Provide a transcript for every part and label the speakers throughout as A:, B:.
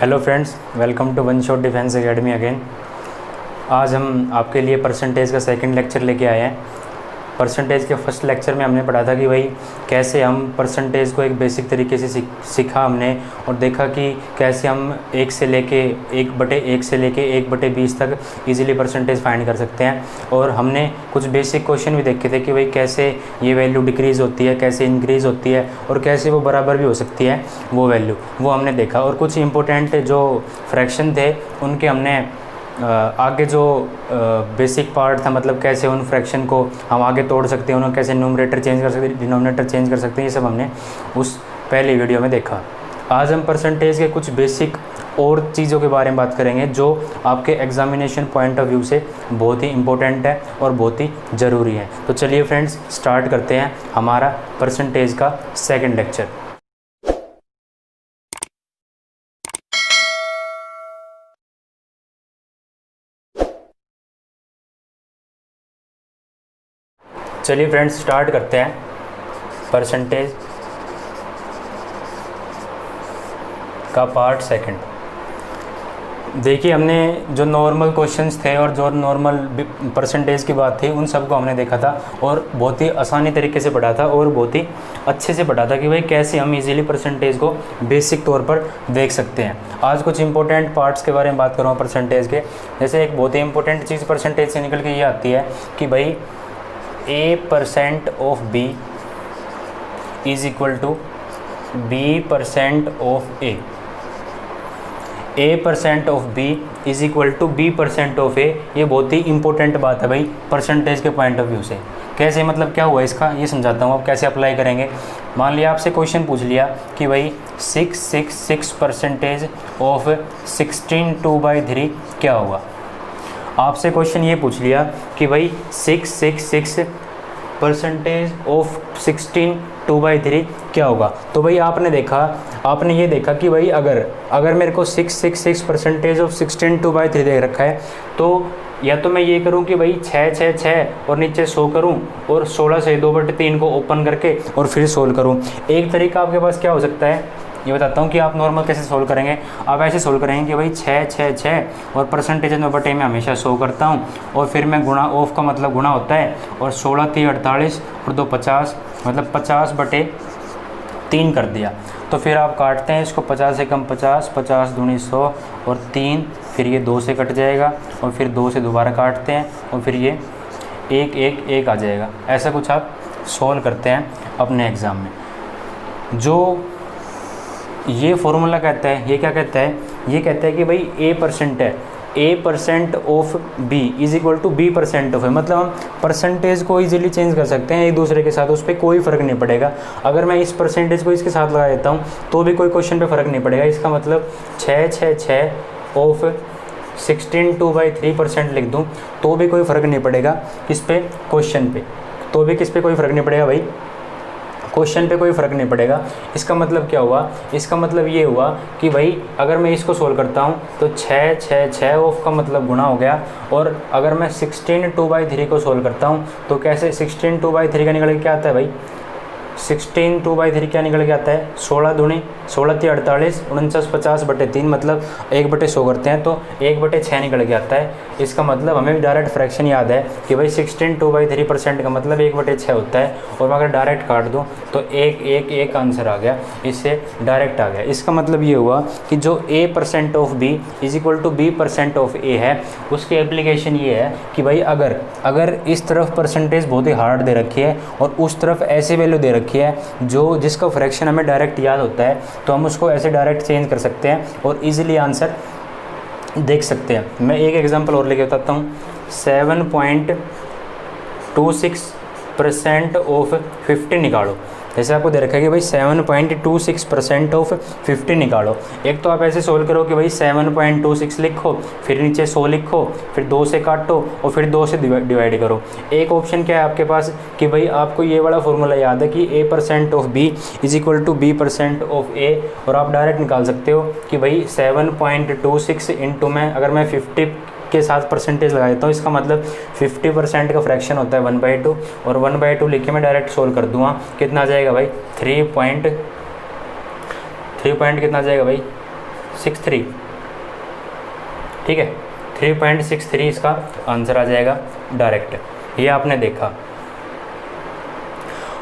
A: Hello friends, welcome to one shot defence academy again. आज हम आपके लिए परसेंटेज का सेकंड लेक्चर लेके आए हैं। परसेंटेज के फर्स्ट लेक्चर में हमने पढ़ा था कि भाई कैसे हम परसेंटेज को एक बेसिक तरीके से सीखा हमने और देखा कि कैसे हम 1 से लेके 1/1 से लेके 1/20 तक इजीली परसेंटेज फाइंड कर सकते हैं। और हमने कुछ बेसिक क्वेश्चन भी देखे थे कि भाई कैसे ये वैल्यू डिक्रीज़ होती है, कैसे इंक्रीज़ होती है और कैसे वो बराबर भी हो सकती है वो वैल्यू, वो हमने देखा। और कुछ इंपॉर्टेंट जो फ्रैक्शन थे उनके हमने आगे जो बेसिक पार्ट था, मतलब कैसे उन फ्रैक्शन को हम आगे तोड़ सकते हैं, उन्हें कैसे न्यूमरेटर चेंज कर सकते हैं, डिनोमिनेटर चेंज कर सकते हैं, ये सब हमने उस पहले वीडियो में देखा। आज हम परसेंटेज के कुछ बेसिक और चीज़ों के बारे में बात करेंगे जो आपके एग्जामिनेशन पॉइंट ऑफ व्यू से बहुत ही इम्पोर्टेंट है और बहुत ही ज़रूरी है। तो चलिए फ्रेंड्स, स्टार्ट करते हैं हमारा परसेंटेज का सेकेंड लेक्चर। चलिए फ्रेंड्स, स्टार्ट करते हैं परसेंटेज का पार्ट सेकंड। देखिए, हमने जो नॉर्मल क्वेश्चंस थे और जो नॉर्मल परसेंटेज की बात थी उन सबको हमने देखा था और बहुत ही आसानी तरीके से पढ़ा था और बहुत ही अच्छे से पढ़ा था कि भाई कैसे हम इजीली परसेंटेज को बेसिक तौर पर देख सकते हैं। आज कुछ इंपॉर्टेंट पार्ट्स के बारे में बात करूँ परसेंटेज के। जैसे एक बहुत ही इंपॉर्टेंट चीज़ परसेंटेज से निकल के ये आती है कि भाई A% of B is equal to B% of A। A% of B is equal to B% of A। ये बहुत ही इंपॉर्टेंट बात है भाई परसेंटेज के पॉइंट ऑफ व्यू से। कैसे, मतलब क्या हुआ इसका, ये समझाता हूँ। आप कैसे अप्लाई करेंगे। मान लिया आपसे क्वेश्चन पूछ लिया कि भाई 666% ऑफ 16 2/3 क्या होगा। आपसे क्वेश्चन ये पूछ लिया कि भाई 666% ऑफ 16 2/3 क्या होगा। तो भाई आपने ये देखा कि भाई अगर मेरे को 666% ऑफ 16 2/3 दे रखा है तो या तो मैं ये करूं कि भाई 6 6 6 और नीचे 100 करूं और 16 से 2/3 को ओपन करके और फिर सोल्व करूं। एक तरीका आपके पास क्या हो सकता है, ये बताता हूँ कि आप नॉर्मल कैसे सोल्व करेंगे। आप ऐसे सोल्व करेंगे कि भाई 6 6 6 और परसेंटेज में बटे में हमेशा 100 करता हूँ और फिर मैं गुणा, ऑफ का मतलब गुणा होता है, और 16 3 48 और 2 50, मतलब 50/3 कर दिया। तो फिर आप काटते हैं इसको, 50 से कम 50, 50 दूनी 100 और 3, फिर ये 2 से कट जाएगा और फिर 2 से दोबारा काटते हैं और फिर ये 1 1 1 आ जाएगा। ऐसा कुछ आप सोल्व करते हैं अपने एग्ज़ाम में। जो ये फॉर्मूला कहता है, ये क्या कहता है, ये कहता है कि भाई A% है, A% of B is equal to B% of है। मतलब हम परसेंटेज को इजीली चेंज कर सकते हैं एक दूसरे के साथ, उस पर कोई फ़र्क नहीं पड़ेगा। अगर मैं इस परसेंटेज को इसके साथ लगा देता हूँ तो भी कोई क्वेश्चन पे फ़र्क नहीं पड़ेगा। इसका मतलब 6 6 6 ऑफ 16 2/3% लिख दूँ तो भी कोई फ़र्क नहीं पड़ेगा किस पे, क्वेश्चन पे। तो भी किस पे कोई फ़र्क नहीं पड़ेगा भाई, क्वेश्चन पे कोई फ़र्क नहीं पड़ेगा। इसका मतलब क्या हुआ, इसका मतलब ये हुआ कि भाई अगर मैं इसको सोल्व करता हूँ तो 6 6 6 ऑफ का मतलब गुणा हो गया। और अगर मैं 16 2/3 को सोल्व करता हूँ तो कैसे 16 2/3 का निकल के क्या आता है भाई, 16 2/3 क्या निकल के आता है, 16 दूनी 16 3 48 49 50/3, मतलब 1/100 करते हैं तो 1/6 निकल के आता है। इसका मतलब हमें डायरेक्ट फ्रैक्शन याद है कि भाई 16 2/3% का मतलब 1/6 होता है। और मैं अगर डायरेक्ट काट दूँ तो 1 1 1 आंसर आ गया, इससे डायरेक्ट आ गया। इसका मतलब ये हुआ कि जो A% of B is equal to B% of A है, उसकी एप्लीकेशन ये है कि भाई अगर इस तरफ परसेंटेज बहुत ही हार्ड दे रखी है और उस तरफ ऐसी वैल्यू दे रखी है जो जिसका फ्रैक्शन हमें डायरेक्ट याद होता है, तो हम उसको ऐसे डायरेक्ट चेंज कर सकते हैं और इजीली आंसर देख सकते हैं। मैं एक एग्जांपल और लेके बताता हूँ। 7.26% ऑफ 50 निकालो। जैसे आपको दे रखा है कि भाई 7.26% ऑफ 50 निकालो। एक तो आप ऐसे सोल्व करो कि भाई 7.26 लिखो, फिर नीचे 100 लिखो, फिर 2 से काटो और फिर 2 से डिवाइड करो। एक ऑप्शन क्या है आपके पास कि भाई आपको ये वाला फॉर्मूला याद है कि A% of B is equal to B% of A, और आप डायरेक्ट निकाल सकते हो कि भाई 7.26 इंटू में अगर मैं 50 के साथ परसेंटेज लगा देता हूँ, इसका मतलब 50% का फ्रैक्शन होता है 1/2, और 1/2 लिख के मैं डायरेक्ट सोल्व कर दूँगा। कितना आ जाएगा भाई 3 पॉइंट कितना आ जाएगा भाई 3.63, ठीक है, 3.63 इसका आंसर आ जाएगा डायरेक्ट। ये आपने देखा।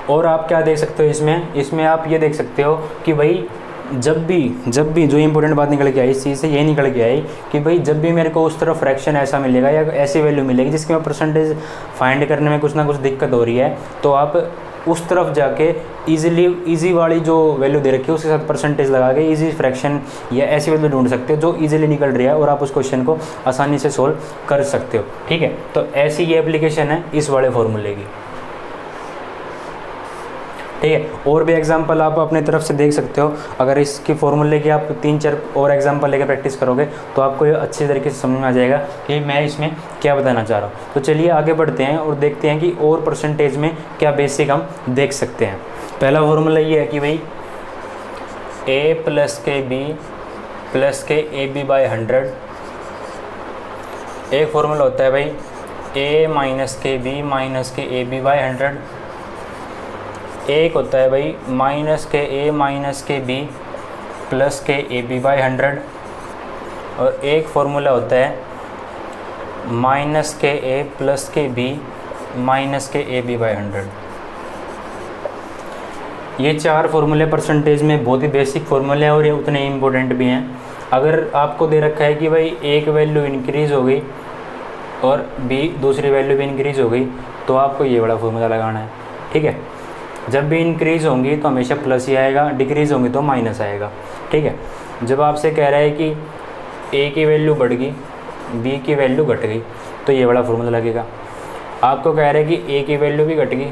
A: और आप क्या देख सकते हो इसमें आप ये देख सकते हो कि भाई जब भी जो इंपॉर्टेंट बात निकल के आई इस चीज़ से ये निकल के आई कि भाई जब भी मेरे को उस तरफ फ्रैक्शन ऐसा मिलेगा या ऐसी वैल्यू मिलेगी जिसकी मैं परसेंटेज फाइंड करने में कुछ ना कुछ दिक्कत हो रही है, तो आप उस तरफ जाके इजी वाली जो वैल्यू दे रखी है उसके साथ परसेंटेज लगा के इजी फ्रैक्शन या ऐसी वैल्यू ढूंढ सकते हो जो इजीली निकल रही है और आप उस क्वेश्चन को आसानी से सोल्व कर सकते हो, ठीक है। तो ऐसी ये एप्लीकेशन है इस वाले फॉर्मूले की, ठीक है। और भी एग्जांपल आप अपने तरफ से देख सकते हो। अगर इसकी फॉर्मूले की आप 3-4 और एग्जांपल लेकर प्रैक्टिस करोगे तो आपको ये अच्छी तरीके से समझ में आ जाएगा कि मैं इसमें क्या बताना चाह रहा हूँ। तो चलिए आगे बढ़ते हैं और देखते हैं कि और परसेंटेज में क्या बेसिक हम देख सकते हैं। पहला फॉर्मूला ये है कि भाई a + KB + AB बाय 100। एक फॉर्मूला होता है भाई a - KB - AB बाय 100। एक होता है भाई -KA - KB + KB बाय 100। और एक फॉर्मूला होता है -KA + KB - KB बाय 100। ये 4 फार्मूले परसेंटेज में बहुत ही बेसिक फार्मूले हैं और ये उतने इम्पोर्टेंट भी हैं। अगर आपको दे रखा है कि भाई एक वैल्यू इंक्रीज़ हो गई और दूसरी वैल्यू भी इंक्रीज़ हो गई तो आपको ये बड़ा फार्मूला लगाना है, ठीक है। जब भी इंक्रीज़ होंगी तो हमेशा प्लस ही आएगा, डिक्रीज़ होंगी तो माइनस आएगा, ठीक है। जब आपसे कह रहा है कि ए की वैल्यू बढ़ गई, बी की वैल्यू घट गई तो ये बड़ा फार्मूला लगेगा। आपको कह रहा है कि ए की वैल्यू भी घट गई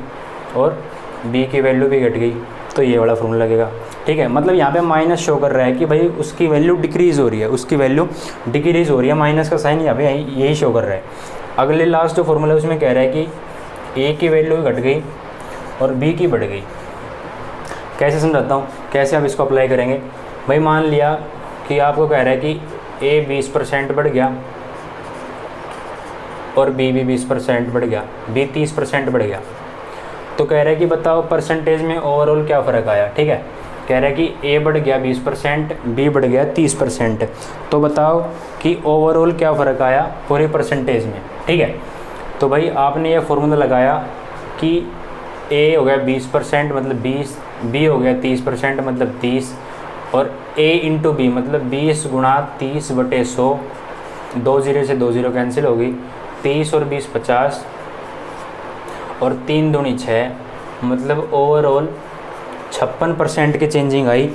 A: और बी की वैल्यू भी घट गई तो ये बड़ा फार्मूला लगेगा, ठीक है। मतलब यहाँ पे माइनस शो कर रहा है कि भाई उसकी वैल्यू डिक्रीज़ हो रही है, उसकी वैल्यू डिक्रीज़ हो रही है, माइनस का साइन यहाँ पे यही शो कर रहा है। अगले लास्ट जो फार्मूला है उसमें कह रहा है कि ए की वैल्यू घट गई और बी की बढ़ गई। कैसे समझाता हूँ, कैसे आप इसको अप्लाई करेंगे। भाई मान लिया कि आपको कह रहा है कि ए 20% बढ़ गया और बी भी 20% बढ़ गया, बी 30% बढ़ गया। तो कह रहा है कि बताओ परसेंटेज में ओवरऑल क्या फ़र्क आया, ठीक है। कह रहा है कि ए बढ़ गया 20%, बी बढ़ गया 30%। तो बताओ कि ओवरऑल क्या फ़र्क आया पूरे परसेंटेज में, ठीक है। तो भाई आपने ये फार्मूला लगाया कि ए हो गया 20% मतलब 20, बी हो गया 30% मतलब 30 और ए इंटू बी मतलब 20 गुणा 30/100, 2 0 से 2 0 कैंसिल होगी, 30 और 20 50 और 3 दूनी 6 मतलब ओवरऑल 56% की चेंजिंग आई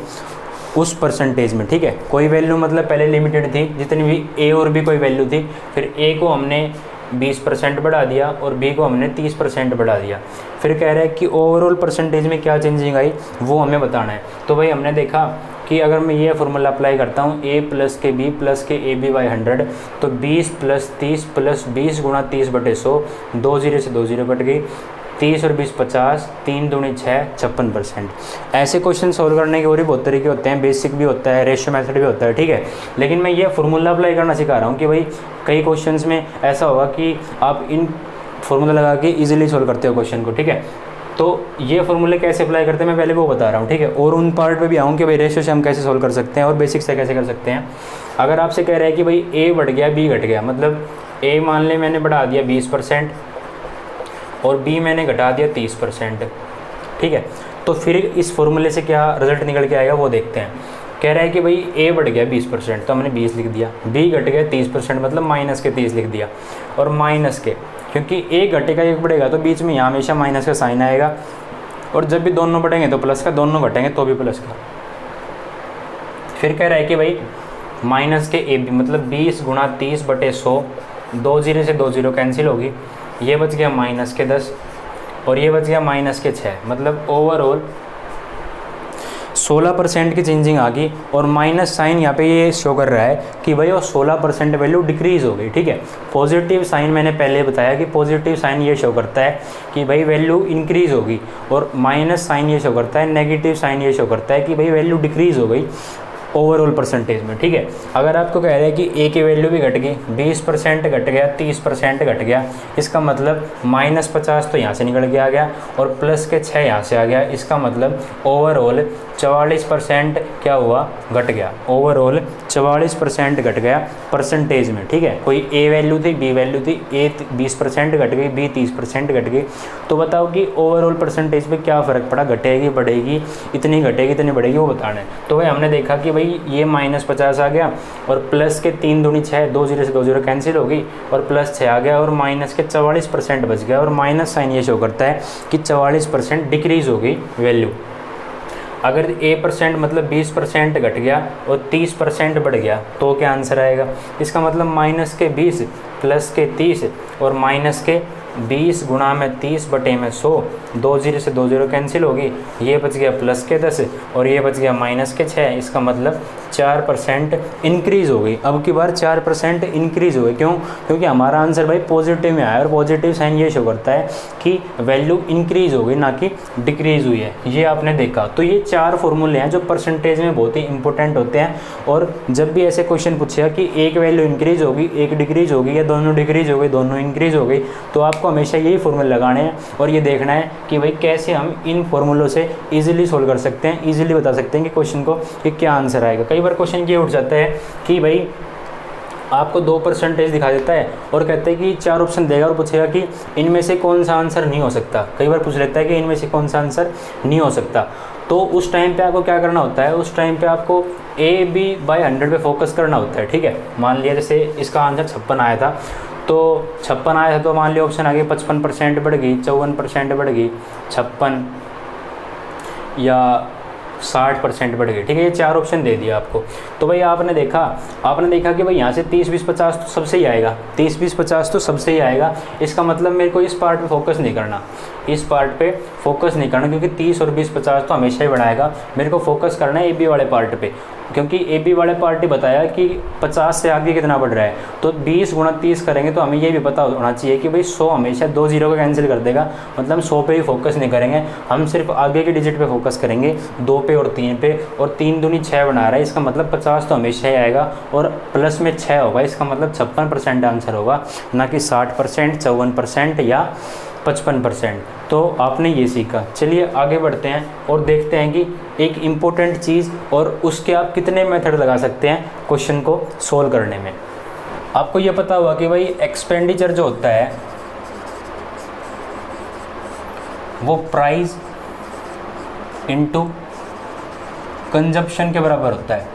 A: उस परसेंटेज में, ठीक है। कोई वैल्यू मतलब पहले लिमिटेड थी, जितनी भी ए और बी कोई वैल्यू थी, फिर ए को हमने 20% बढ़ा दिया और बी को हमने 30% बढ़ा दिया। फिर कह रहा है कि ओवरऑल परसेंटेज में क्या चेंजिंग आई वो हमें बताना है। तो भाई हमने देखा कि अगर मैं ये फार्मूला अप्लाई करता हूँ a + KB + KB बाय 100 तो 20 + 30 + 20 गुणा 30/100, 2 0 से 2 0 कट गई, 30 और 20 50, 3 दूनी 6 56%। ऐसे क्वेश्चन सोल्व करने के और भी बहुत तरीके होते हैं, बेसिक भी होता है, रेशियो मेथड भी होता है, ठीक है। लेकिन मैं ये फार्मूला अप्लाई करना सिखा रहा हूँ कि भाई कई क्वेश्चंस में ऐसा होगा कि आप इन फार्मूला लगा के इजीली सोल्व करते हो क्वेश्चन को, ठीक है। तो ये फार्मूले कैसे अप्लाई करते हैं मैं पहले वो बता रहा हूँ, ठीक है। और उन पार्ट पे भी आऊँ कि भाई रेशियो से हम कैसे सोल्व कर सकते हैं और बेसिक से कैसे कर सकते हैं। अगर आपसे कह रहा है कि भाई ए बढ़ गया बी घट गया, मतलब ए मान ले मैंने बढ़ा दिया 20% और बी मैंने घटा दिया 30%, ठीक है। तो फिर इस फार्मूले से क्या रिजल्ट निकल के आएगा वो देखते हैं। कह रहा है कि भाई ए बढ़ गया 20% तो हमने 20 लिख दिया, बी घट गया 30% मतलब माइनस के 30 लिख दिया, और माइनस के क्योंकि ए घटेगा एक बढ़ेगा तो बीच में यहाँ हमेशा माइनस का साइन आएगा, और जब भी दोनों बढ़ेंगे तो प्लस का, दोनों घटेंगे तो भी प्लस का। फिर कह रहा है कि भाई माइनस के ए बी मतलब 20 गुणा 30/100, 2 0 से 2 0 कैंसिल होगी, ये बच गया माइनस के 10 और ये बच गया माइनस के 6, मतलब ओवरऑल 16% की चेंजिंग आ गई। और माइनस साइन यहाँ पे ये शो कर रहा है कि भाई वो 16% वैल्यू डिक्रीज़ हो गई, ठीक है। पॉजिटिव साइन मैंने पहले बताया कि पॉजिटिव साइन ये शो करता है कि भाई वैल्यू इंक्रीज़ होगी, और माइनस साइन ये शो करता है, नेगेटिव साइन ये शो करता है कि भाई वैल्यू डिक्रीज़ हो गई ओवरऑल परसेंटेज में, ठीक है। अगर आपको कह रहे हैं कि ए की वैल्यू भी घट गई, 20% घट गया, 30% घट गया, इसका मतलब -50 तो यहाँ से निकल के आ गया और प्लस के 6 यहाँ से आ गया, इसका मतलब ओवरऑल 44% क्या हुआ, घट गया। ओवरऑल 44% घट गया परसेंटेज में, ठीक है। कोई ए वैल्यू थी, बी वैल्यू थी, ए 20% घट गई, बी 30% घट गई। तो बताओ कि ओवरऑल परसेंटेज पे क्या फ़र्क पड़ा, घटेगी बढ़ेगी, इतनी घटेगी इतनी बढ़ेगी, वो बताना है। तो भाई हमने देखा कि भाई ये -50 आ गया और प्लस के 3 दूनी 6, 2 0 से 2 0 कैंसिल हो गई और प्लस 6 आ गया और माइनस के 44% बच गया और माइनस साइन ये शो करता है कि 44% डिक्रीज़ हो गई वैल्यू। अगर A% मतलब 20% घट गया और 30% बढ़ गया तो क्या आंसर आएगा। इसका मतलब माइनस के 20 प्लस के 30 और माइनस के 20 गुणा में 30 बटे में 100, 2 0 से 2 0 कैंसिल होगी, ये बच गया प्लस के 10 और ये बच गया माइनस के 6। इसका मतलब 4% इंक्रीज़ हो गई। अब की बार 4% इंक्रीज़ हो गई, क्यों? क्योंकि हमारा आंसर भाई पॉजिटिव में आया और पॉजिटिव साइन ये शो करता है कि वैल्यू इंक्रीज़ हो गई ना कि डिक्रीज़ हुई है। ये आपने देखा। तो ये 4 फॉर्मूले हैं जो परसेंटेज में बहुत ही इंपॉर्टेंट होते हैं। और जब भी ऐसे क्वेश्चन पूछेगा कि एक वैल्यू इंक्रीज़ होगी, एक डिक्रीज़ होगी या दोनों डिक्रीज़ हो गई, दोनों इंक्रीज़ हो गई, तो आपको हमेशा यही फॉर्मूले लगाने हैं और ये देखना है कि भाई कैसे हम इन फॉर्मूलों से इजीली सोल्व कर सकते हैं, इजीली बता सकते हैं कि क्वेश्चन को कि क्या आंसर आएगा। कई बार क्वेश्चन ये उठ जाता है कि भाई आपको 2% दिखा देता है और कहते हैं कि 4 ऑप्शन देगा और पूछेगा कि इनमें से कौन सा आंसर नहीं हो सकता। कई बार पूछ लेता है कि इनमें से कौन सा आंसर नहीं हो सकता। तो उस टाइम पे आपको क्या करना होता है, उस टाइम पे आपको AB/100 पे फोकस करना होता है, ठीक है। मान लिया जैसे इसका आंसर 56 आया था, तो 56 आया था तो मान लिया ऑप्शन आगे 55% बढ़ गई, 54% बढ़ गई, 56 या 60% बढ़ गई, ठीक है। ये 4 ऑप्शन दे दिया आपको। तो भाई आपने देखा कि भाई यहाँ से 30 20 50 तो सबसे ही आएगा, 30 20 50 तो सबसे ही आएगा। इसका मतलब मेरे को इस पार्ट पे फोकस नहीं करना, इस पार्ट पे फोकस नहीं करना, क्योंकि 30 और 20 50 तो हमेशा ही बढ़ाएगा। मेरे को फोकस करना है AB वाले पार्ट पे, क्योंकि AB वाले पार्ट ने बताया कि 50 से आगे कितना बढ़ रहा है। तो 20 × 30 करेंगे तो हमें ये भी पता होना चाहिए कि भाई 100 हमेशा 2 0 को कैंसिल कर देगा, मतलब 100 पे ही फोकस नहीं करेंगे, हम सिर्फ आगे के डिजिट पे फोकस करेंगे, 2 पे और 3 पे। और 3 दूनी 6 बना रहा है, इसका मतलब 50 तो हमेशा ही आएगा और प्लस में 6 होगा, इसका मतलब 56% आंसर होगा, ना कि 60%, 54% या 55%। तो आपने ये सीखा। चलिए आगे बढ़ते हैं और देखते हैं कि एक इम्पोर्टेंट चीज़ और उसके आप कितने मेथड लगा सकते हैं क्वेश्चन को सोल्व करने में। आपको ये पता हुआ कि भाई एक्सपेंडिचर जो होता है वो प्राइस इनटू कंजप्शन के बराबर होता है।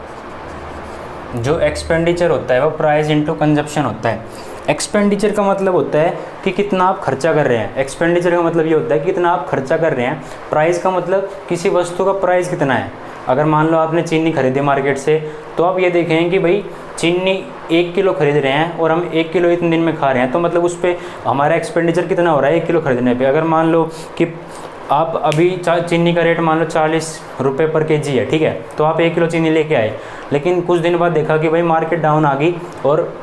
A: जो एक्सपेंडिचर होता है वो प्राइस इनटू कंजप्शन होता है। एक्सपेंडिचर का मतलब होता है कि कितना आप खर्चा कर रहे हैं। एक्सपेंडिचर का मतलब ये होता है कि कितना आप खर्चा कर रहे हैं। प्राइस का मतलब किसी वस्तु का प्राइस कितना है। अगर मान लो आपने चीनी खरीदी मार्केट से, तो आप ये देखें कि भाई चीनी 1 किलो खरीद रहे हैं और हम 1 किलो इतने दिन में खा रहे हैं, तो मतलब उस पर हमारा एक्सपेंडिचर कितना हो रहा है 1 किलो खरीदने पे। अगर मान लो कि आप अभी चीनी का रेट मान लो 40 रुपये पर केजी है, ठीक है, तो आप 1 किलो चीनी लेके आए, लेकिन कुछ दिन बाद देखा कि भाई मार्केट डाउन आ गई और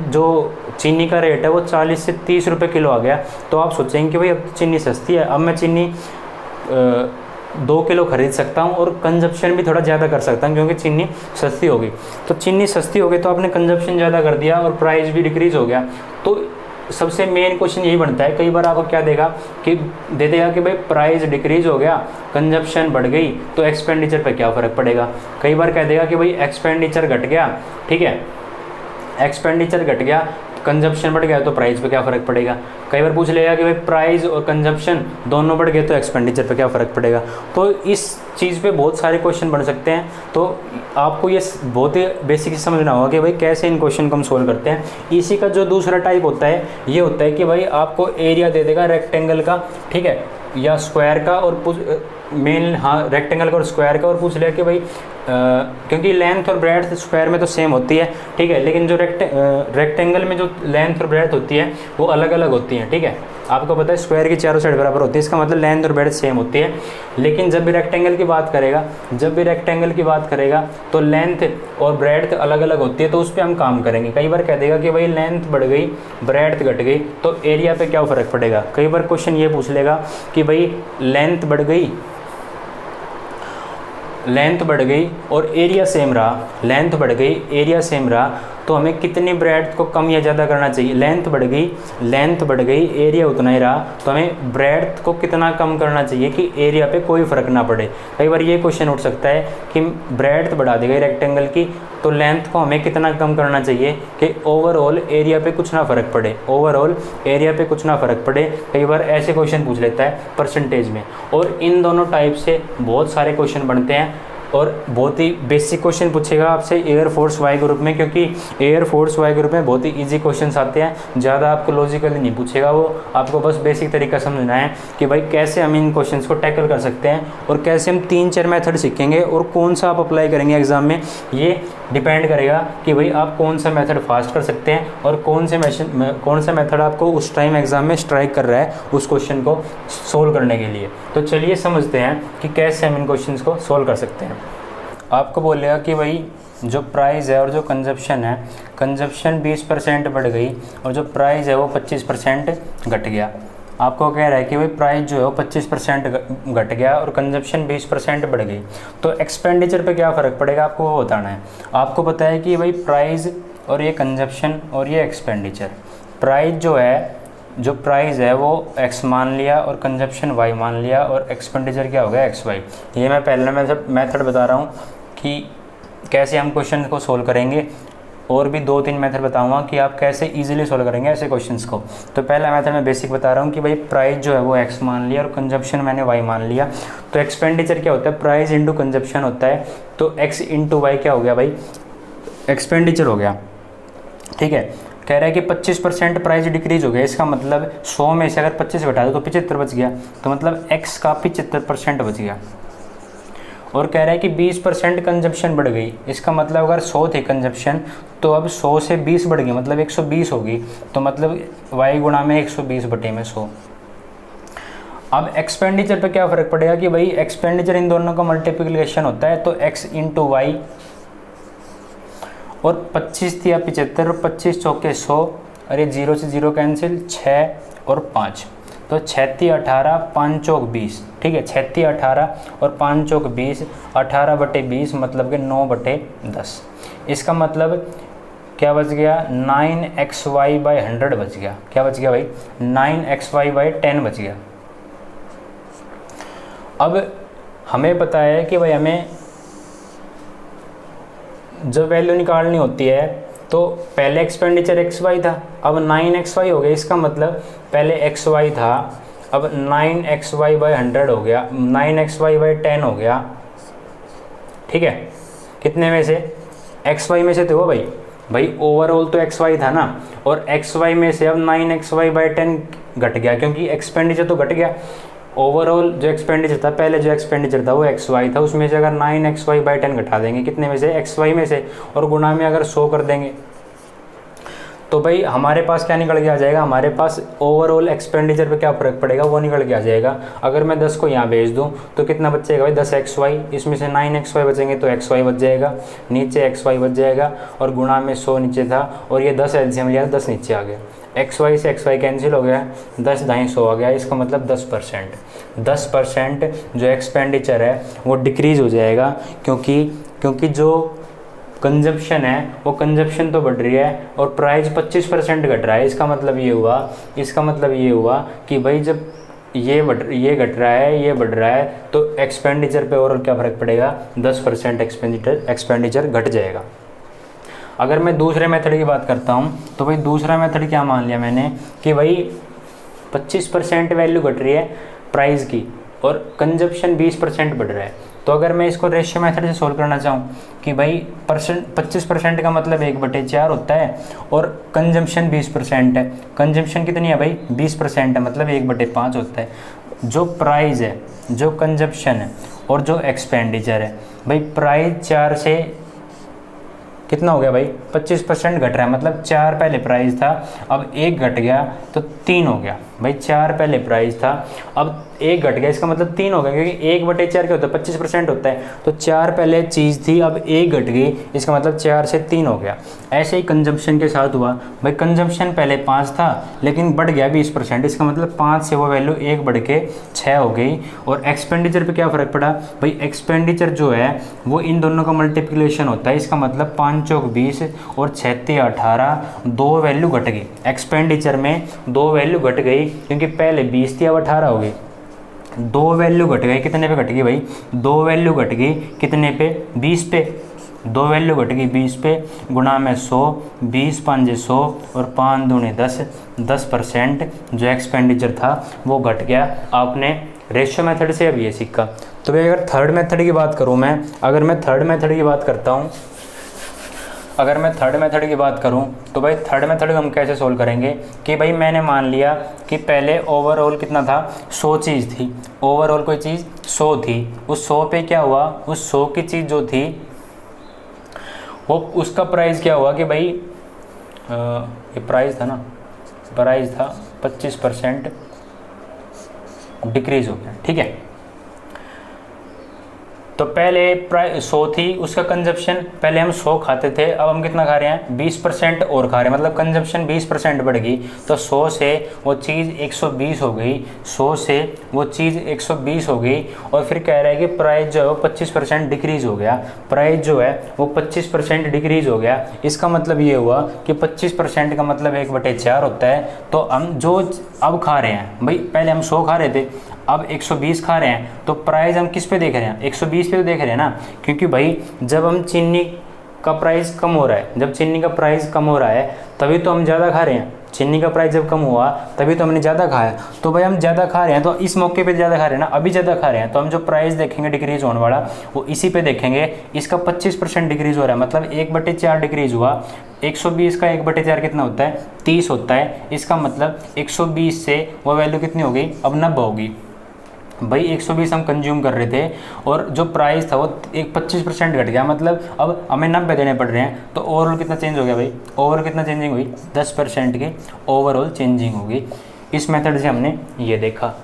A: जो चीनी का रेट है वो 40 से 30 रुपये किलो आ गया। तो आप सोचेंगे कि भाई अब तो चीनी सस्ती है, अब मैं चीनी 2 किलो खरीद सकता हूँ और कंजप्शन भी थोड़ा ज़्यादा कर सकता हूँ, क्योंकि चीनी सस्ती होगी। तो चीनी सस्ती हो गई तो आपने कंजप्शन ज़्यादा कर दिया और प्राइस भी डिक्रीज़ हो गया। तो सबसे मेन क्वेश्चन यही बनता है। कई बार आपको क्या देगा कि दे देगा कि भाई प्राइस डिक्रीज़ हो गया, कंजप्शन बढ़ गई, तो एक्सपेंडिचर पे क्या फ़र्क पड़ेगा। कई बार कह देगा कि भाई एक्सपेंडिचर घट गया, ठीक है, एक्सपेंडिचर घट गया, कंजप्शन बढ़ गया, तो प्राइस पे क्या फ़र्क पड़ेगा। कई बार पूछ लेगा कि भाई प्राइस और कंजप्शन दोनों बढ़ गए तो एक्सपेंडिचर पे क्या फ़र्क पड़ेगा। तो इस चीज़ पे बहुत सारे क्वेश्चन बन सकते हैं। तो आपको ये बहुत ही बेसिक समझना होगा कि भाई कैसे इन क्वेश्चन को हम सोल्व करते हैं। इसी का जो दूसरा टाइप होता है ये होता है कि भाई आपको एरिया दे देगा रेक्टेंगल का, ठीक है, या स्क्वायर का, और मेन हाँ रेक्टेंगल का और स्क्वायर का, और पूछ लिया कि भाई क्योंकि लेंथ और ब्रेड्थ स्क्वायर में तो सेम होती है, ठीक है, लेकिन जो रेक्टेंगल में जो लेंथ और ब्रेड्थ होती है वो अलग अलग होती हैं, ठीक है। आपको पता है स्क्वायर की चारों साइड बराबर होती है, इसका मतलब लेंथ और ब्रेड्थ सेम होती है। लेकिन जब भी रेक्टेंगल की बात करेगा तो लेंथ और ब्रेड्थ अलग अलग होती है, तो उस पर हम काम करेंगे। कई बार कह देगा कि भाई लेंथ बढ़ गई, ब्रेड्थ घट गई, तो एरिया पे क्या फ़र्क पड़ेगा। कई बार क्वेश्चन ये पूछ लेगा कि भाई लेंथ बढ़ गई और एरिया सेम रहा, लेंथ बढ़ गई, एरिया सेम रहा, तो हमें कितनी ब्रेड्थ को कम या ज़्यादा करना चाहिए। लेंथ बढ़ गई, एरिया उतना ही रहा, तो हमें ब्रेड्थ को कितना कम करना चाहिए कि एरिया पे कोई फ़र्क ना पड़े। कई बार ये क्वेश्चन उठ सकता है कि ब्रेड्थ बढ़ा दी गई रेक्टेंगल की, तो लेंथ को हमें कितना कम करना चाहिए कि ओवरऑल एरिया पे कुछ ना फ़र्क पड़े। कई बार ऐसे क्वेश्चन पूछ लेता है परसेंटेज में। और इन दोनों टाइप से बहुत सारे क्वेश्चन बनते हैं और बहुत ही बेसिक क्वेश्चन पूछेगा आपसे एयरफोर्स वाई ग्रुप में, क्योंकि एयरफोर्स वाई ग्रुप में बहुत ही इजी क्वेश्चंस आते हैं, ज़्यादा आपको लॉजिकली नहीं पूछेगा वो, आपको बस बेसिक तरीका समझना है कि भाई कैसे हम इन क्वेश्चंस को टैकल कर सकते हैं और कैसे हम 3-4 मेथड सीखेंगे और कौन सा आप अप्लाई करेंगे एग्जाम में। ये डिपेंड करेगा कि भाई आप कौन सा मेथड फास्ट कर सकते हैं और कौन सा मेथड आपको उस टाइम एग्जाम में स्ट्राइक कर रहा है उस क्वेश्चन को सोल्व करने के लिए। तो चलिए समझते हैं कि कैसे हम इन क्वेश्चंस को सोल्व कर सकते हैं। आपको बोलेगा कि भाई जो प्राइस है और जो कंजप्शन है, कंजप्शन 20% बढ़ गई और जो प्राइस है वो 25% घट गया। आपको कह रहा है कि भाई प्राइस जो है वो 25% घट गया और कंजप्शन 20% बढ़ गई, तो एक्सपेंडिचर पे क्या फ़र्क पड़ेगा आपको वो बताना है। आपको पता है कि भाई प्राइस और ये कंजप्शन और ये एक्सपेंडिचर, जो प्राइस है वो x मान लिया और कंजप्शन y मान लिया और एक्सपेंडिचर क्या हो गया xy। ये मैं पहले मेथड बता रहा हूँ कि कैसे हम क्वेश्चन को सोल्व करेंगे, और भी 2-3 मेथड बताऊंगा कि आप कैसे इजीली सोल्व करेंगे ऐसे क्वेश्चंस को। तो पहला मेथड मैं बेसिक बता रहा हूँ कि भाई प्राइस जो है वो x मान लिया और कंजप्शन मैंने y मान लिया। तो एक्सपेंडिचर क्या होता है, प्राइस इंटू कंजप्शन होता है, तो x इंटू वाई क्या हो गया भाई, एक्सपेंडिचर हो गया। ठीक है, कह रहा है कि 25% प्राइस डिक्रीज हो गया, इसका मतलब 100 में से अगर 25 घटा दो तो 75 बच गया, तो मतलब x का 75% बच गया। और कह रहा है कि 20% कंजप्शन बढ़ गई, इसका मतलब अगर 100 थी कंजप्शन तो अब 100 से 20 बढ़ गई, मतलब 120 होगी, तो मतलब y गुणा में 120 बटे में 100। अब एक्सपेंडिचर पे क्या फ़र्क पड़ेगा कि भाई एक्सपेंडिचर इन दोनों का मल्टीप्लिकेशन होता है, तो x इंटू वाई, और 25 थी या 75, और 25 चौके 100, और ये 0 से 0 कैंसिल, 6 और 5, तो 36 18 5 चौक 20। ठीक है, 36 18 और 5 चौक 20, 18 बटे 20 मतलब कि 9 बटे 10। इसका मतलब क्या बच गया, 9xy/100 बच गया। क्या बच गया भाई, 9xy/10 बच गया। अब हमें पता है कि भाई हमें जब वैल्यू निकालनी होती है तो पहले एक्सपेंडिचर xy था, अब 9xy हो गया, इसका मतलब पहले xy था, अब 9xy/100 हो गया, 9xy/10 हो गया। ठीक है, कितने में से, xy में से तो वो भाई ओवरऑल तो xy था ना, और xy में से अब 9xy/10 घट गया, क्योंकि एक्सपेंडिचर तो घट गया। ओवरऑल जो एक्सपेंडिचर था, पहले जो एक्सपेंडिचर था वो xy था, उसमें से अगर 9xy/10 घटा देंगे, कितने में से, xy में से, और गुणा में अगर 100 कर देंगे, तो भाई हमारे पास क्या निकल के आ जाएगा, हमारे पास ओवरऑल एक्सपेंडिचर पे क्या फ़र्क पड़ेगा वो निकल के आ जाएगा। अगर मैं 10 को यहाँ भेज दूँ तो कितना बचेगा भाई, 10xy, इसमें से 9xy बचेंगे तो xy बच जाएगा, नीचे xy बच जाएगा, और गुणा में 100 नीचे था, और ये 10 एलसीएम लिया, 10 नीचे आ गया, xy से xy कैंसिल हो गया, 10 दाएं 100 आ गया। इसका मतलब 10% जो एक्सपेंडिचर है वो डिक्रीज़ हो जाएगा, क्योंकि जो कंजप्शन है वो कंजप्शन तो बढ़ रही है और प्राइस 25% घट रहा है। इसका मतलब ये हुआ कि भाई जब ये घट रहा है, ये बढ़ रहा है, तो एक्सपेंडिचर पे ओवरऑल क्या फ़र्क पड़ेगा, 10% एक्सपेंडिचर घट जाएगा। अगर मैं दूसरे मेथड की बात करता हूँ तो भाई दूसरा मेथड क्या मान लिया मैंने कि भाई 25% वैल्यू घट रही है प्राइस की और कंजप्शन 20% बढ़ रहा है। तो अगर मैं इसको रेशियो मेथड से सोल्व करना चाहूँ कि भाई 25% का मतलब 1/4 होता है और कंजम्पशन 20% है। कंजम्पशन कितनी है भाई, 20% है, मतलब 1/5 होता है। जो प्राइस है, जो कंजम्पशन है और जो एक्सपेंडिचर है, भाई प्राइस 4 से कितना हो गया भाई, 25% घट रहा है, मतलब 4 पहले प्राइस था, अब 1 घट गया तो 3 हो गया। भाई 4 पहले प्राइस था, अब एक घट गया, इसका मतलब 3 हो गया, क्योंकि 1/4 क्या होता है 25% होता है। तो 4 पहले चीज़ थी, अब 1 घट गई, इसका मतलब 4 से 3 हो गया। ऐसे ही कंजम्पशन के साथ हुआ भाई, कंजम्पशन पहले 5 था लेकिन बढ़ गया 20%, इसका मतलब 5 से वो वैल्यू 1 बढ़ के 6 हो गई। और एक्सपेंडिचर पे क्या फ़र्क पड़ा भाई, एक्सपेंडिचर जो है वो इन दोनों का मल्टीप्लिकेशन होता है, इसका मतलब 5 चौक 20 और 6 तिया 18, 2 वैल्यू घट गई एक्सपेंडिचर में, 2 वैल्यू घट गई क्योंकि पहले 20 थी अब 18 हो गई। 2 वैल्यू घट गई, कितने पे घट गई भाई, 2 वैल्यू घट गई कितने पे 20 पे, 2 वैल्यू घट गई 20 पे, गुणा में 100, 20 5 100 और 5 दूनी 10, 10% जो एक्सपेंडिचर था वो घट गया। आपने रेशियो मेथड से अब ये सीखा। तो भाई अगर थर्ड मेथड की बात करूँ मैं, अगर मैं थर्ड मेथड की बात करता हूँ, अगर मैं थर्ड मेथड की बात करूं तो भाई थर्ड मेथड को हम कैसे सोल्व करेंगे कि भाई मैंने मान लिया कि पहले ओवरऑल कितना था 100 चीज़ थी, ओवरऑल कोई चीज़ 100 थी, उस 100 पे क्या हुआ, उस 100 की चीज़ जो थी वो उसका प्राइस क्या हुआ कि भाई ये प्राइस था ना, प्राइस था 25% डिक्रीज़ हो गया, ठीक है। तो पहले 100 थी, उसका कंजप्शन पहले हम 100 खाते थे, अब हम कितना खा रहे हैं 20% और खा रहे हैं, मतलब कंजप्शन 20% बढ़ गई। तो 100 से वो चीज़ 120 हो गई, 100 से वो चीज़ 120 हो गई। और फिर कह रहा है कि प्राइस जो है वो 25% डिक्रीज़ हो गया, प्राइस जो है वो 25% डिक्रीज़ हो गया। इसका मतलब ये हुआ कि 25% का मतलब 1/4 होता है। तो हम जो अब खा रहे हैं भाई, पहले हम 100 खा रहे थे, अब 120 खा रहे हैं, तो प्राइस हम किस पे देख रहे हैं 120 पे तो देख रहे हैं ना, क्योंकि भाई जब हम चीनी का प्राइस कम हो रहा है, जब चीनी का प्राइस कम हो रहा है तभी तो हम ज़्यादा खा रहे हैं, चीनी का प्राइस जब कम हुआ तभी तो हमने ज़्यादा खाया। तो भाई हम ज़्यादा खा रहे हैं तो इस मौके पे ज़्यादा खा रहे हैं ना, अभी ज़्यादा खा रहे हैं, तो हम जो प्राइस देखेंगे डिक्रीज़ होने वाला वो इसी पे देखेंगे। इसका 25% डिक्रीज़ हो रहा है, मतलब 1/4 डिक्रीज़ हुआ। 120 का 1/4 कितना होता है 30 होता है, इसका मतलब 120 से वो वैल्यू कितनी हो गई अब 90 होगी। भाई 120 हम कंज्यूम कर रहे थे और जो प्राइस था वो 25% घट गया, मतलब अब हमें 90 देने पड़ रहे हैं। तो ओवरऑल कितना चेंज हो गया भाई, ओवरऑल कितना चेंजिंग हुई 10% की ओवरऑल चेंजिंग होगी। इस मेथड से हमने ये देखा।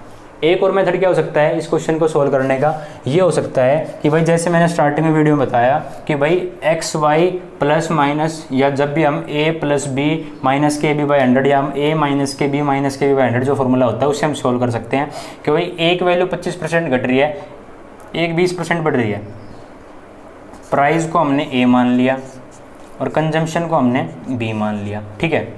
A: एक और मेथड क्या हो सकता है इस क्वेश्चन को सोल्व करने का, ये हो सकता है कि भाई जैसे मैंने स्टार्टिंग में वीडियो में बताया कि भाई एक्स वाई प्लस माइनस, या जब भी हम a प्लस बी माइनस के बी बाई 100 या हम a माइनस के बी माइनस के बी बाई 100 जो फॉर्मूला होता है उससे हम सोल्व कर सकते हैं कि भाई एक वैल्यू 25% घट रही है, एक 20% बढ़ रही है। प्राइस को हमने a मान लिया और कंजम्पशन को हमने b मान लिया, ठीक है।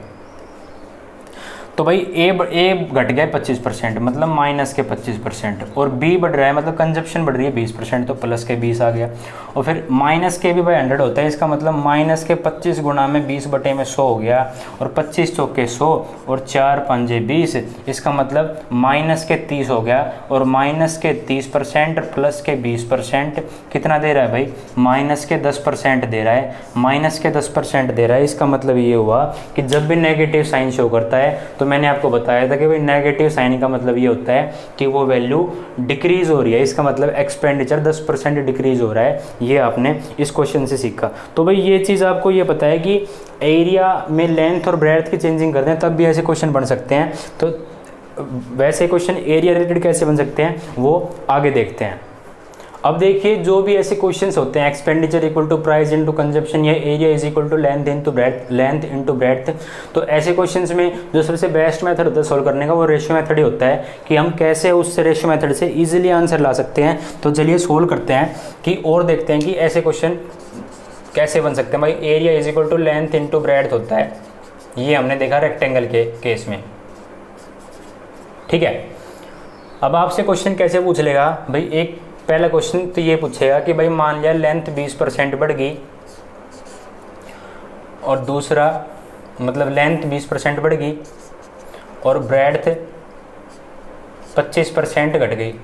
A: तो भाई ए घट गया 25%, मतलब माइनस के 25%, और बी बढ़ रहा है मतलब कंजप्शन बढ़ रही है 20%, तो प्लस के 20 आ गया। और फिर माइनस के भी बाई 100 होता है, इसका मतलब माइनस के 25 गुणा में 20/100 हो गया, और 25 चौके 100 और 4 पंजे 20, इसका मतलब माइनस के 30 हो गया। और माइनस के 30% प्लस के 20% कितना दे रहा है भाई, माइनस के 10% दे रहा है, माइनस के 10% दे रहा है। इसका मतलब ये हुआ कि जब भी नेगेटिव साइन शो करता है तो मैंने आपको बताया था कि भाई नेगेटिव साइन का मतलब ये होता है कि वो वैल्यू डिक्रीज हो रही है, इसका मतलब एक्सपेंडिचर 10% डिक्रीज हो रहा है। ये आपने इस क्वेश्चन से सीखा। तो भाई ये चीज़ आपको ये पता है कि एरिया में लेंथ और ब्रेड्थ की चेंजिंग करते हैं तब भी ऐसे क्वेश्चन बन सकते हैं। तो वैसे क्वेश्चन एरिया रिलेटेड कैसे बन सकते हैं वो आगे देखते हैं। अब देखिए जो भी ऐसे क्वेश्चंस होते हैं, expenditure equal to price into consumption या area is equal to length into breadth, तो ऐसे क्वेश्चंस में जो सबसे बेस्ट मेथड होता है सॉल्व करने का वो रेशियो मेथड ही होता है कि हम कैसे उस रेशियो मेथड से इजीली आंसर ला सकते हैं। तो चलिए सोल्व करते हैं कि और देखते हैं कि ऐसे क्वेश्चन कैसे बन सकते हैं। भाई area is equal to length into breadth होता है, ये हमने देखा रेक्टेंगल के केस में, ठीक है। अब आपसे क्वेश्चन कैसे पूछ लेगा भाई, एक पहला क्वेश्चन तो ये पूछेगा कि भाई मान लिया लेंथ 20% बढ़ गई और दूसरा मतलब लेंथ 20% बढ़ गई और ब्रेड्थ 25% घट गई।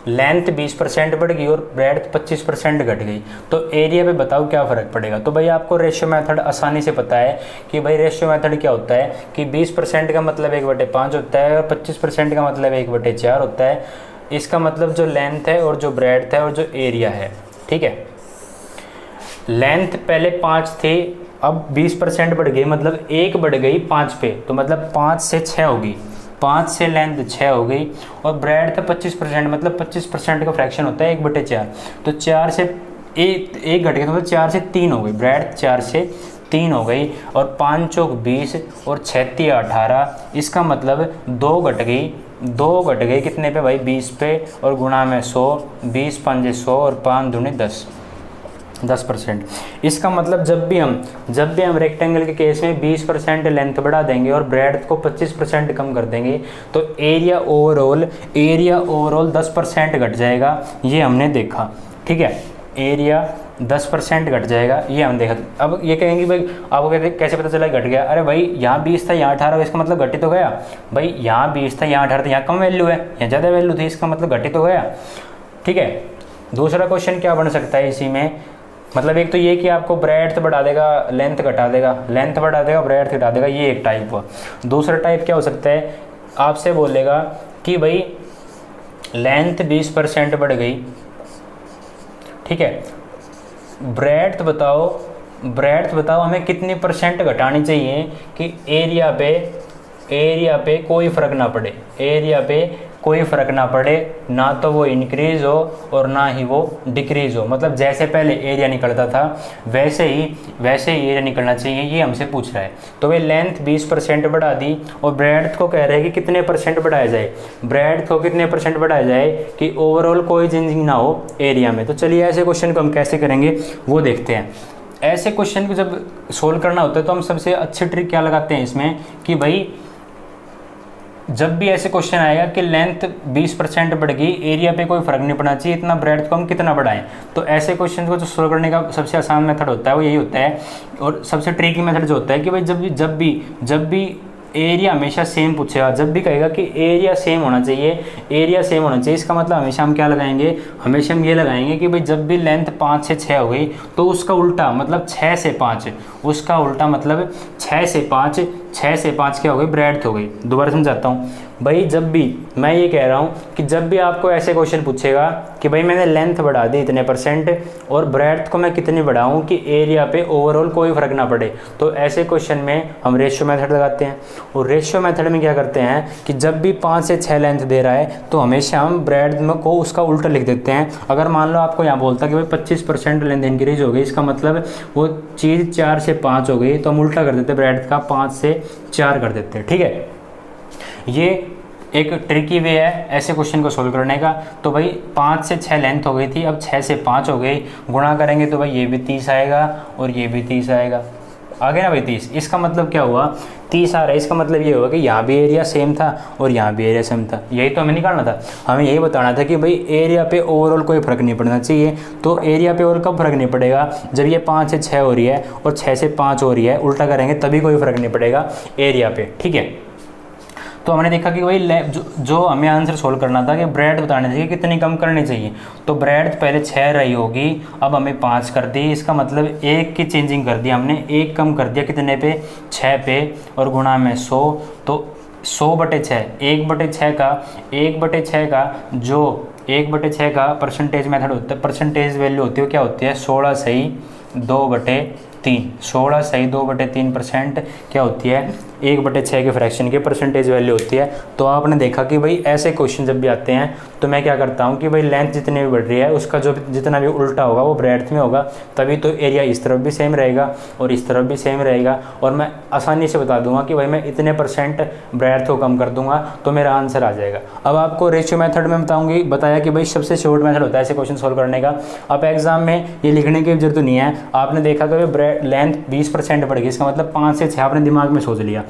A: लेंथ 20% बढ़ गई और ब्रेड्थ 25% घट गई, तो एरिया पे बताओ क्या फ़र्क पड़ेगा। तो भाई आपको रेशियो मेथड आसानी से पता है कि भाई रेशियो मेथड क्या होता है कि 20% का मतलब 1/5 होता है और 25% का मतलब 1/4 होता है। इसका मतलब जो लेंथ है और जो ब्रेड्थ है और जो एरिया है, ठीक है। लेंथ पहले 5 थी, अब 20% बढ़ गई, मतलब 1 बढ़ गई 5 पे, तो मतलब 5 से 6 होगी। 5 से लेंथ 6 हो गई और ब्रेड था 25%, मतलब 25% का फ्रैक्शन होता है 1/4। तो 4 से एक घट गया, तो मतलब 4 से 3 हो गई, ब्रेड 4 से 3 हो गई। और 5 चौक 20 और 6 3 18, इसका मतलब 2 घट गई कितने पे भाई, 20 पे, और गुणा में 100, 20 5 100 और 5 दूनी 10%। इसका मतलब जब भी हम रेक्टेंगल के केस में 20% लेंथ बढ़ा देंगे और ब्रेड को 25% कम कर देंगे तो एरिया ओवरऑल 10% घट जाएगा, ये हमने देखा। ठीक है, एरिया 10% घट जाएगा, ये हम देखा। अब ये कहेंगे भाई आपको कैसे पता चला घट गया? अरे भाई यहाँ 20 था यहाँ 18, इसका मतलब घटित हो गया। भाई यहाँ 20 था यहाँ 18 था, यहाँ कम वैल्यू है, यहाँ ज़्यादा वैल्यू थी, इसका मतलब घटित हो गया। ठीक है, दूसरा क्वेश्चन क्या बन सकता है इसी में, मतलब एक तो ये कि आपको ब्रेड्थ बढ़ा देगा, लेंथ घटा देगा, ब्रेड्थ घटा देगा, ये एक टाइप हुआ। दूसरा टाइप क्या हो सकता है, आपसे बोलेगा कि भाई लेंथ 20% बढ़ गई, ठीक है, ब्रेड्थ बताओ हमें कितनी % घटानी चाहिए कि एरिया पे कोई फ़र्क ना पड़े, ना तो वो इंक्रीज़ हो और ना ही वो डिक्रीज़ हो। मतलब जैसे पहले एरिया निकलता था वैसे ही एरिया निकलना चाहिए, ये हमसे पूछ रहा है। तो वे लेंथ 20% बढ़ा दी और ब्रेड्थ को कह रहे हैं कि कितने % बढ़ाया जाए, कि ओवरऑल कोई चेंजिंग ना हो एरिया में। तो चलिए ऐसे क्वेश्चन को हम कैसे करेंगे वो देखते हैं। ऐसे क्वेश्चन को जब सोल्व करना होता है तो हम सबसे अच्छी ट्रिक क्या लगाते हैं इसमें कि भाई जब भी ऐसे क्वेश्चन आएगा कि लेंथ 20% बढ़ गई, एरिया पे कोई फर्क नहीं पड़ना चाहिए, इतना ब्रेड्थ को हम कितना बढ़ाएं। तो ऐसे क्वेश्चन को जो सोल्व करने का सबसे आसान मेथड होता है वो यही होता है। और सबसे ट्रिकी मेथड जो होता है कि भाई जब भी एरिया हमेशा सेम पूछेगा, जब भी कहेगा कि एरिया सेम होना चाहिए, इसका मतलब हमेशा हम क्या लगाएंगे, हमेशा हम ये लगाएंगे कि भाई जब भी लेंथ 5 से 6 हो गई तो उसका उल्टा मतलब 6 से 5, उसका उल्टा मतलब 6 से 5 क्या हो गई, ब्रेड्थ हो गई। दोबारा समझाता हूँ भाई, जब भी मैं ये कह रहा हूँ कि जब भी आपको ऐसे क्वेश्चन पूछेगा कि भाई मैंने लेंथ बढ़ा दी इतने % और ब्रेड्थ को मैं कितनी बढ़ाऊँ कि एरिया पे ओवरऑल कोई फ़र्क ना पड़े, तो ऐसे क्वेश्चन में हम रेशियो मेथड लगाते हैं। और रेशियो मेथड में क्या करते हैं कि जब भी 5 से 6 लेंथ दे रहा है तो हमेशा हम ब्रेड्थ में को उसका उल्टा लिख देते हैं। अगर मान लो आपको यहाँ बोलता कि भाई 25% लेंथ इंक्रीज हो गई, इसका मतलब वो चीज़ 4 से 5 हो गई, तो हम उल्टा कर देते ब्रेड्थ का, 5 से 4 कर देते हैं। ठीक है, ये एक ट्रिकी वे है ऐसे क्वेश्चन को सोल्व करने का। तो भाई 5 से 6 लेंथ हो गई थी, अब 6 से 5 हो गई, गुणा करेंगे तो भाई ये भी 30 आएगा और ये भी 30 आएगा, आ गया ना भाई 30। इसका मतलब क्या हुआ, 30 आ रहा है, इसका मतलब ये होगा कि यहाँ भी एरिया सेम था और यहाँ भी एरिया सेम था। यही तो हमें निकालना था, हमें यही बताना था कि भाई एरिया पे ओवरऑल कोई फ़र्क नहीं पड़ना चाहिए। तो एरिया पे ओवरऑल कब फ़र्क नहीं पड़ेगा, जब ये 5 से 6 हो रही है और 6 से 5 हो रही है, उल्टा करेंगे तभी कोई फ़र्क नहीं पड़ेगा एरिया पे। ठीक है, तो हमने देखा कि भाई जो हमें आंसर सोल्व करना था कि ब्रेड बताने चाहिए कितनी कम करनी चाहिए, तो ब्रेड पहले 6 रही होगी, अब हमें 5 कर दी, इसका मतलब 1 की चेंजिंग कर दी हमने, 1 कम कर दिया कितने पे, 6 पे, और गुणा में 100, तो 100/6, 1/6 का जो 1/6 का परसेंटेज मेथड होता है, परसेंटेज वैल्यू होती है, क्या होती है, 16 सही 2/3, 16 सही 2/3% क्या होती है, 1/6 के फ्रैक्शन की परसेंटेज वैल्यू होती है। तो आपने देखा कि भाई ऐसे क्वेश्चन जब भी आते हैं तो मैं क्या करता हूँ कि भाई लेंथ जितनी भी बढ़ रही है उसका जो जितना भी उल्टा होगा वो ब्रेड्थ में होगा, तभी तो एरिया इस तरफ भी सेम रहेगा और इस तरफ भी सेम रहेगा। और मैं आसानी से बता दूंगा कि भाई मैं इतने % ब्रेड्थ को कम कर दूंगा तो मेरा आंसर आ जाएगा। अब आपको रेशियो मेथड में बताया कि भाई सबसे शॉर्ट मेथड होता है ऐसे क्वेश्चन सोल्व करने का। अब एग्जाम में ये लिखने की जरूरत नहीं है, आपने देखा कि लेंथ 20% बढ़ गई, इसका मतलब 5 से 6 आपने दिमाग में सोच लिया।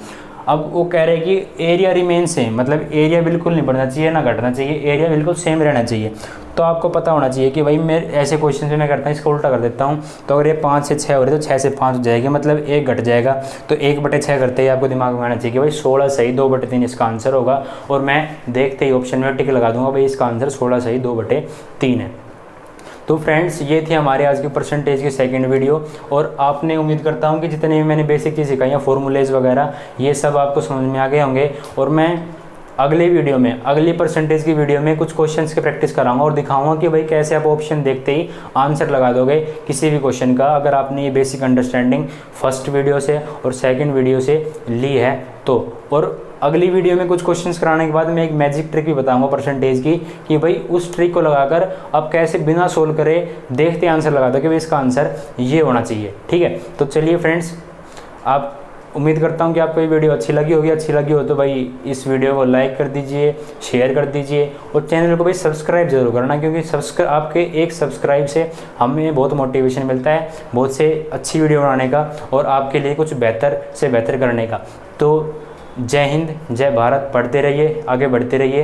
A: अब वो कह रहे हैं कि एरिया रिमेन सेम, मतलब एरिया बिल्कुल नहीं बढ़ना चाहिए ना घटना चाहिए, एरिया बिल्कुल सेम रहना चाहिए। तो आपको पता होना चाहिए कि भाई मैं ऐसे क्वेश्चन में मैं करता हूँ इसको उल्टा कर देता हूँ। तो अगर ये 5 से 6 हो रही है तो 6 से 5 हो जाएगी, मतलब 1 घट जाएगा, तो 1/6 करते ही आपको दिमाग में आना चाहिए कि भाई 16 सही 2/3 इसका आंसर होगा। और मैं देखते ही ऑप्शन में टिक लगा दूंगा भाई इसका आंसर 16 सही 2/3 है। तो फ्रेंड्स ये थी हमारे आज की परसेंटेज की सेकंड वीडियो, और आपने उम्मीद करता हूँ कि जितने भी मैंने बेसिक चीज़ सिखाई हैं, फॉर्मूलेज वगैरह, ये सब आपको समझ में आ गए होंगे। और मैं अगली वीडियो में, अगली परसेंटेज की वीडियो में कुछ क्वेश्चंस की प्रैक्टिस कराऊंगा और दिखाऊंगा कि भाई कैसे आप ऑप्शन देखते ही आंसर लगा दोगे किसी भी क्वेश्चन का, अगर आपने ये बेसिक अंडरस्टैंडिंग फर्स्ट वीडियो से और सेकंड वीडियो से ली है तो। और अगली वीडियो में कुछ क्वेश्चंस कराने के बाद मैं एक मैजिक ट्रिक भी बताऊंगा परसेंटेज की, कि भाई उस ट्रिक को लगाकर आप कैसे बिना सोल्व करे देखते आंसर लगा दो कि भाई इसका आंसर ये होना चाहिए। ठीक है, तो चलिए फ्रेंड्स, आप उम्मीद करता हूँ कि आपको ये वीडियो अच्छी लगी होगी। अच्छी लगी हो तो भाई इस वीडियो को लाइक कर दीजिए, शेयर कर दीजिए और चैनल को भाई सब्सक्राइब जरूर करना, क्योंकि आपके एक सब्सक्राइब से हमें बहुत मोटिवेशन मिलता है बहुत से अच्छी वीडियो बनाने का और आपके लिए कुछ बेहतर से बेहतर करने का। तो जय हिंद, जय भारत, पढ़ते रहिए, आगे बढ़ते रहिए।